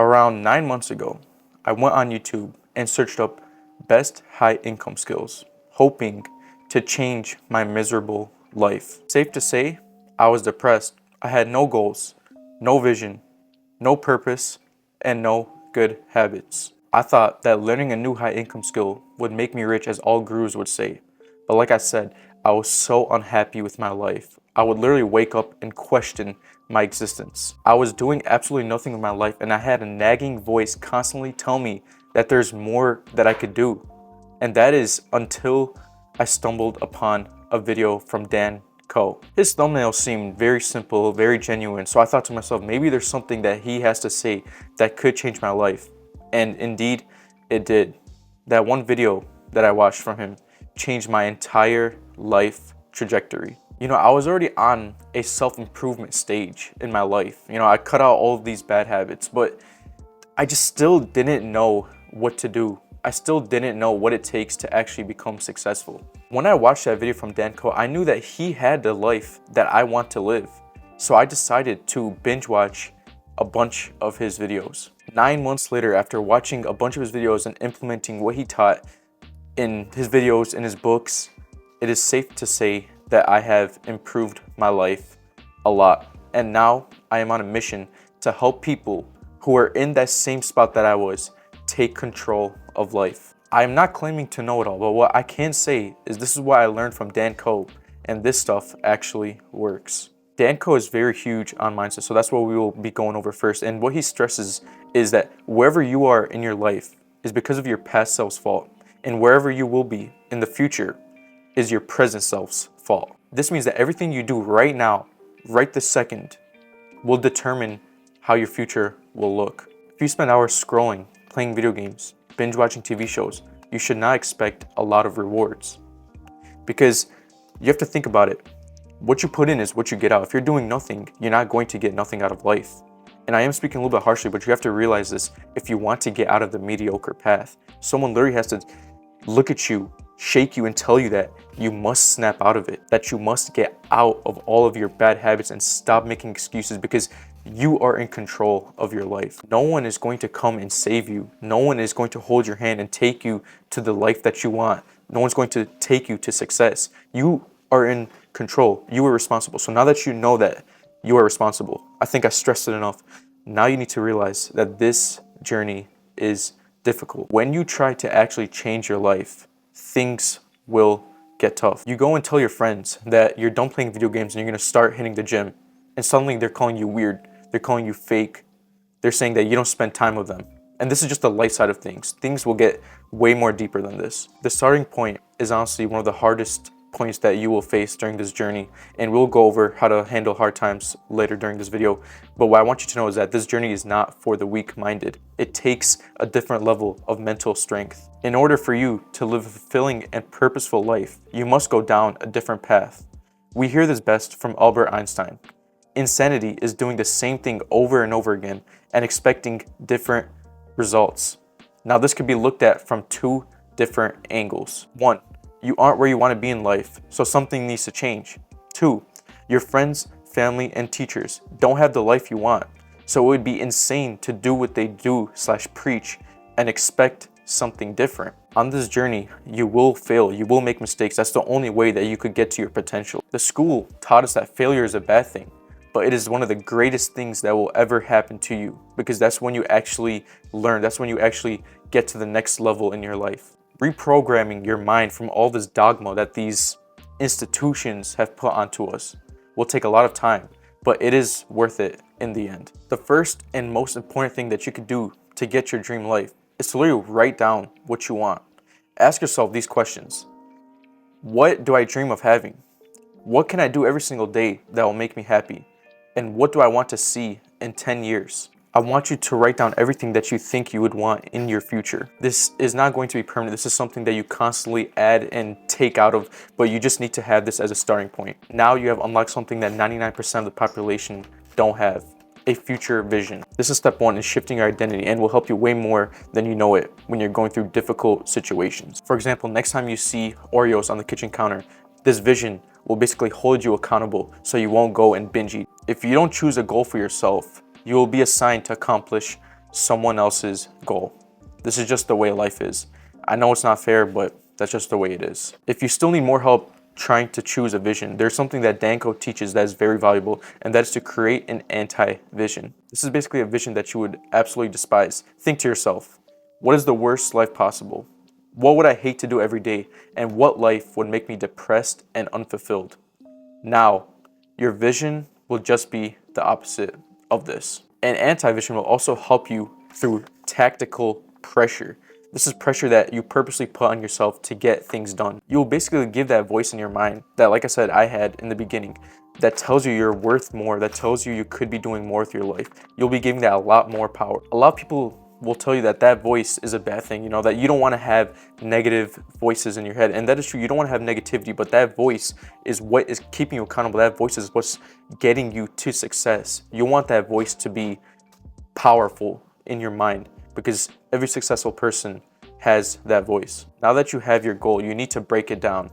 Around 9 months ago, I went on YouTube and searched up best high income skills, hoping to change my miserable life. Safe to say, I was depressed. I had no goals, no vision, no purpose, and no good habits. I thought that learning a new high income skill would make me rich, as all gurus would say. But like I said, I was so unhappy with my life. I would literally wake up and question my existence. I was doing absolutely nothing with my life, and I had a nagging voice constantly tell me that there's more that I could do. And that is until I stumbled upon a video from Dan Koe. His thumbnail seemed very simple, very genuine, so I thought to myself, maybe there's something that he has to say that could change my life. And indeed, it did. That one video that I watched from him changed my entire life trajectory. I was already on a self-improvement stage in my life. I cut out all of these bad habits, but I just still didn't know what to do. I still didn't know what it takes to actually become successful. When I watched that video from Dan Koe, I knew that he had the life that I want to live. So I decided to binge watch a bunch of his videos. 9 months later, after watching a bunch of his videos and implementing what he taught in his videos, in his books, it is safe to say that I have improved my life a lot. And now I am on a mission to help people who are in that same spot that I was take control of life. I am not claiming to know it all, but what I can say is this is what I learned from Dan Koe, and this stuff actually works. Dan Koe is very huge on mindset, so that's what we will be going over first. And what he stresses is that wherever you are in your life is because of your past self's fault, and wherever you will be in the future is your present self's fault. This means that everything you do right now, right this second, will determine how your future will look. If you spend hours scrolling, playing video games, binge watching TV shows, you should not expect a lot of rewards. Because you have to think about it. What you put in is what you get out. If you're doing nothing, you're not going to get nothing out of life. And I am speaking a little bit harshly, but you have to realize this if you want to get out of the mediocre path. Someone literally has to look at you, shake you, and tell you that you must snap out of it, that you must get out of all of your bad habits and stop making excuses, because you are in control of your life. No one is going to come and save you. No one is going to hold your hand and take you to the life that you want. No one's going to take you to success. You are in control. You are responsible. So now that you know that you are responsible, I think I stressed it enough. Now you need to realize that this journey is difficult. When you try to actually change your life, things will get tough. You go and tell your friends that you're done playing video games and you're going to start hitting the gym, and suddenly they're calling you weird. They're calling you fake. They're saying that you don't spend time with them. And this is just the light side of things. Things will get way more deeper than this. The starting point is honestly one of the hardest points that you will face during this journey, and we'll go over how to handle hard times later during this video. But what I want you to know is that this journey is not for the weak-minded. It takes a different level of mental strength. In order for you to live a fulfilling and purposeful life, you must go down a different path. We hear this best from Albert Einstein. Insanity is doing the same thing over and over again and expecting different results. Now, this could be looked at from two different angles. One, you aren't where you want to be in life, so something needs to change. Two, your friends, family, and teachers don't have the life you want, so it would be insane to do what they do/preach and expect something different. On this journey, you will fail, you will make mistakes. That's the only way that you could get to your potential. The school taught us that failure is a bad thing, but it is one of the greatest things that will ever happen to you, because that's when you actually learn. That's when you actually get to the next level in your life. Reprogramming your mind from all this dogma that these institutions have put onto us will take a lot of time, but it is worth it in the end. The first and most important thing that you could do to get your dream life is to literally write down what you want. Ask yourself these questions. What do I dream of having? What can I do every single day that will make me happy? And what do I want to see in 10 years? I want you to write down everything that you think you would want in your future. This is not going to be permanent. This is something that you constantly add and take out of, but you just need to have this as a starting point. Now you have unlocked something that 99% of the population don't have: a future vision. This is step one in shifting your identity, and will help you way more than you know it when you're going through difficult situations. For example, next time you see Oreos on the kitchen counter, this vision will basically hold you accountable so you won't go and binge eat. If you don't choose a goal for yourself, you will be assigned to accomplish someone else's goal. This is just the way life is. I know it's not fair, but that's just the way it is. If you still need more help trying to choose a vision, there's something that Dan Koe teaches that is very valuable, and that is to create an anti-vision. This is basically a vision that you would absolutely despise. Think to yourself, what is the worst life possible? What would I hate to do every day? And what life would make me depressed and unfulfilled? Now, your vision will just be the opposite of this. An anti-vision will also help you through tactical pressure. This is pressure that you purposely put on yourself to get things done. You'll basically give that voice in your mind that, like I said, I had in the beginning, that tells you you're worth more, that tells you you could be doing more with your life. You'll be giving that a lot more power. A lot of people will tell you that that voice is a bad thing, that you don't want to have negative voices in your head. And that is true. You don't want to have negativity, but that voice is what is keeping you accountable. That voice is what's getting you to success. You want that voice to be powerful in your mind, because every successful person has that voice. Now that you have your goal, you need to break it down.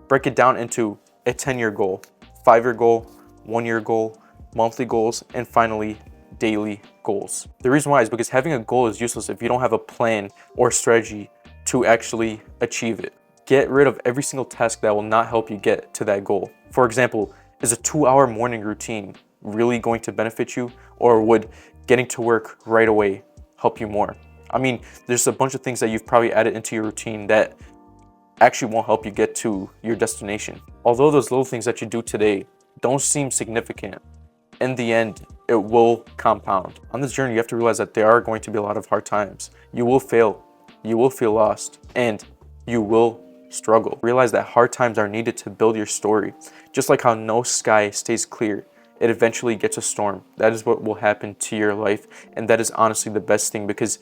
Break it down into a 10-year goal, 5-year goal, 1-year goal, monthly goals, and finally, daily goals. The reason why is because having a goal is useless if you don't have a plan or strategy to actually achieve it. Get rid of every single task that will not help you get to that goal. For example, is a 2-hour morning routine really going to benefit you, or would getting to work right away help you more? I mean, there's a bunch of things that you've probably added into your routine that actually won't help you get to your destination. Although those little things that you do today don't seem significant, in the end, it will compound. On this journey, you have to realize that there are going to be a lot of hard times. You will fail, you will feel lost, and you will struggle. Realize that hard times are needed to build your story. Just like how no sky stays clear, it eventually gets a storm. That is what will happen to your life, and that is honestly the best thing, because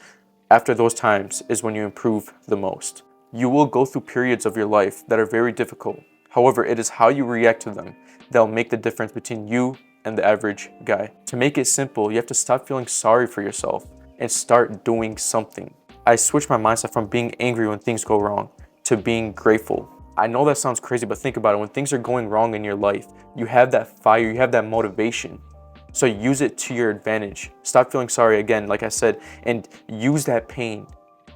after those times is when you improve the most. You will go through periods of your life that are very difficult. However, it is how you react to them that will make the difference between you and the average guy. To make it simple, you have to stop feeling sorry for yourself and start doing something. I switched my mindset from being angry when things go wrong to being grateful. I know that sounds crazy, but think about it. When things are going wrong in your life, you have that fire, you have that motivation. So use it to your advantage. Stop feeling sorry again, like I said, and use that pain,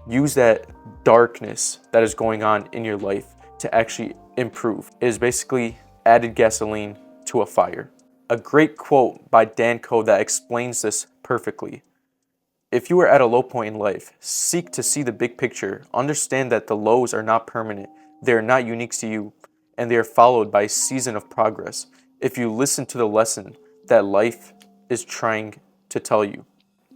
use that darkness that is going on in your life to actually improve. It is basically added gasoline to a fire. A great quote by Dan Koe that explains this perfectly. If you are at a low point in life, seek to see the big picture. Understand that the lows are not permanent. They are not unique to you, and they are followed by a season of progress. If you listen to the lesson that life is trying to tell you,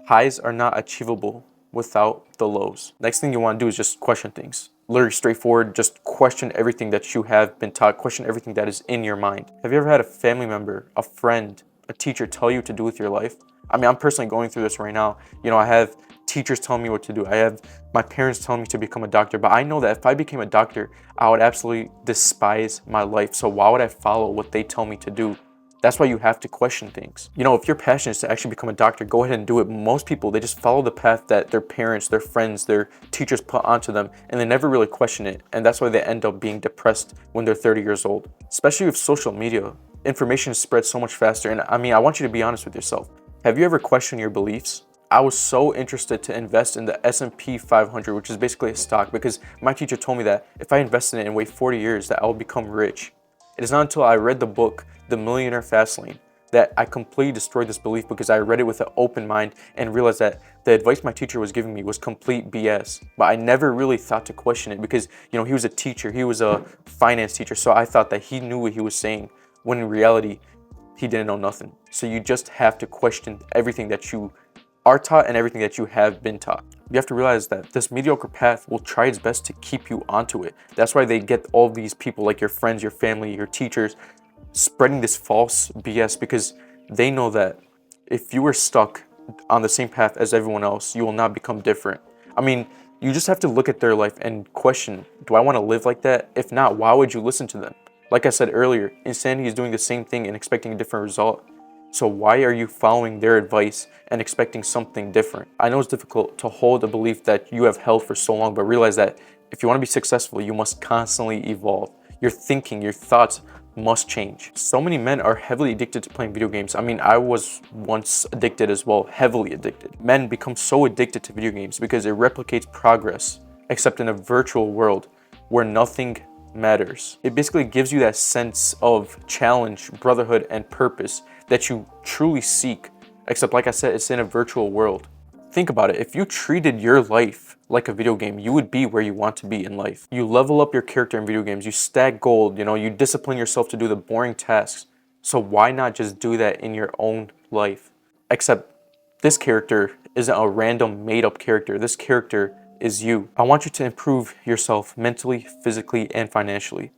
highs are not achievable without the lows. Next thing you want to do is just question things. Literally straightforward, just question everything that you have been taught, question everything that is in your mind. Have you ever had a family member, a friend, a teacher tell you to do with your life? I mean, I'm personally going through this right now. I have teachers telling me what to do. I have my parents telling me to become a doctor, but I know that if I became a doctor, I would absolutely despise my life. So why would I follow what they tell me to do? That's why you have to question things. If your passion is to actually become a doctor, go ahead and do it. Most people, they just follow the path that their parents, their friends, their teachers put onto them, and they never really question it. And that's why they end up being depressed when they're 30 years old. Especially with social media, information spreads so much faster. And I want you to be honest with yourself. Have you ever questioned your beliefs? I was so interested to invest in the S&P 500, which is basically a stock, because my teacher told me that if I invest in it and wait 40 years, that I will become rich. It is not until I read the book, The Millionaire Fastlane, that I completely destroyed this belief, because I read it with an open mind and realized that the advice my teacher was giving me was complete BS. But I never really thought to question it, because, he was a teacher, he was a finance teacher, so I thought that he knew what he was saying, when in reality, he didn't know nothing. So you just have to question everything that you are taught and everything that you have been taught. You have to realize that this mediocre path will try its best to keep you onto it. That's why they get all these people, like your friends, your family, your teachers, spreading this false BS, because they know that if you were stuck on the same path as everyone else, you will not become different. I mean, you just have to look at their life and question, do I want to live like that? If not, why would you listen to them? Like I said earlier, insanity is doing the same thing and expecting a different result. So why are you following their advice and expecting something different? I know it's difficult to hold a belief that you have held for so long, but realize that if you want to be successful, you must constantly evolve. Your thinking, your thoughts must change. So many men are heavily addicted to playing video games. I mean, I was once addicted as well, heavily addicted. Men become so addicted to video games because it replicates progress, except in a virtual world where nothing matters. It basically gives you that sense of challenge, brotherhood, and purpose that you truly seek, except like I said, it's in a virtual world. Think about it, if you treated your life like a video game, you would be where you want to be in life. You level up your character in video games, you stack gold, you discipline yourself to do the boring tasks. So why not just do that in your own life? Except this character isn't a random made up character. This character is you. I want you to improve yourself mentally, physically, and financially,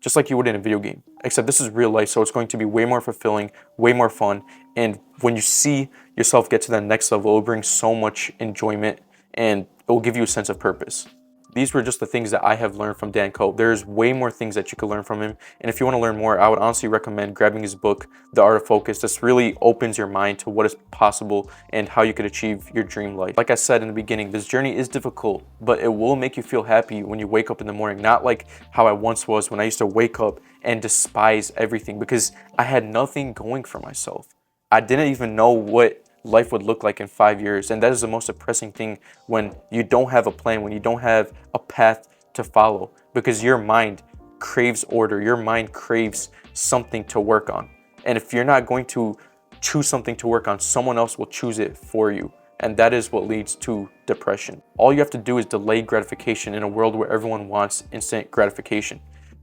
just like you would in a video game. Except this is real life, so it's going to be way more fulfilling, way more fun. And when you see yourself get to that next level, it will bring so much enjoyment and it will give you a sense of purpose. These were just the things that I have learned from Dan Koe. There's way more things that you could learn from him. And if you want to learn more, I would honestly recommend grabbing his book, The Art of Focus. This really opens your mind to what is possible and how you could achieve your dream life. Like I said in the beginning, this journey is difficult, but it will make you feel happy when you wake up in the morning. Not like how I once was when I used to wake up and despise everything because I had nothing going for myself. I didn't even know what life would look like in 5 years. And that is the most depressing thing when you don't have a plan, when you don't have a path to follow, because your mind craves order. Your mind craves something to work on. And if you're not going to choose something to work on, someone else will choose it for you. And that is what leads to depression. All you have to do is delay gratification in a world where everyone wants instant gratification.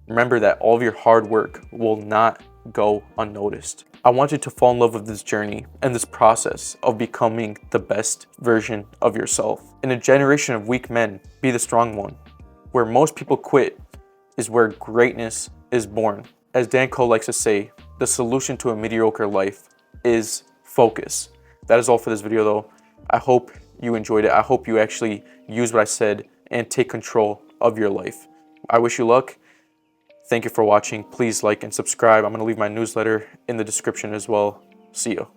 Remember that all of your hard work will not go unnoticed. I want you to fall in love with this journey and this process of becoming the best version of yourself. In a generation of weak men, be the strong one. Where most people quit is where greatness is born. As Dan Koe likes to say, the solution to a mediocre life is focus. That is all for this video though. I hope you enjoyed it. I hope you actually use what I said and take control of your life. I wish you luck. Thank you for watching. Please like and subscribe. I'm going to leave my newsletter in the description as well. See you.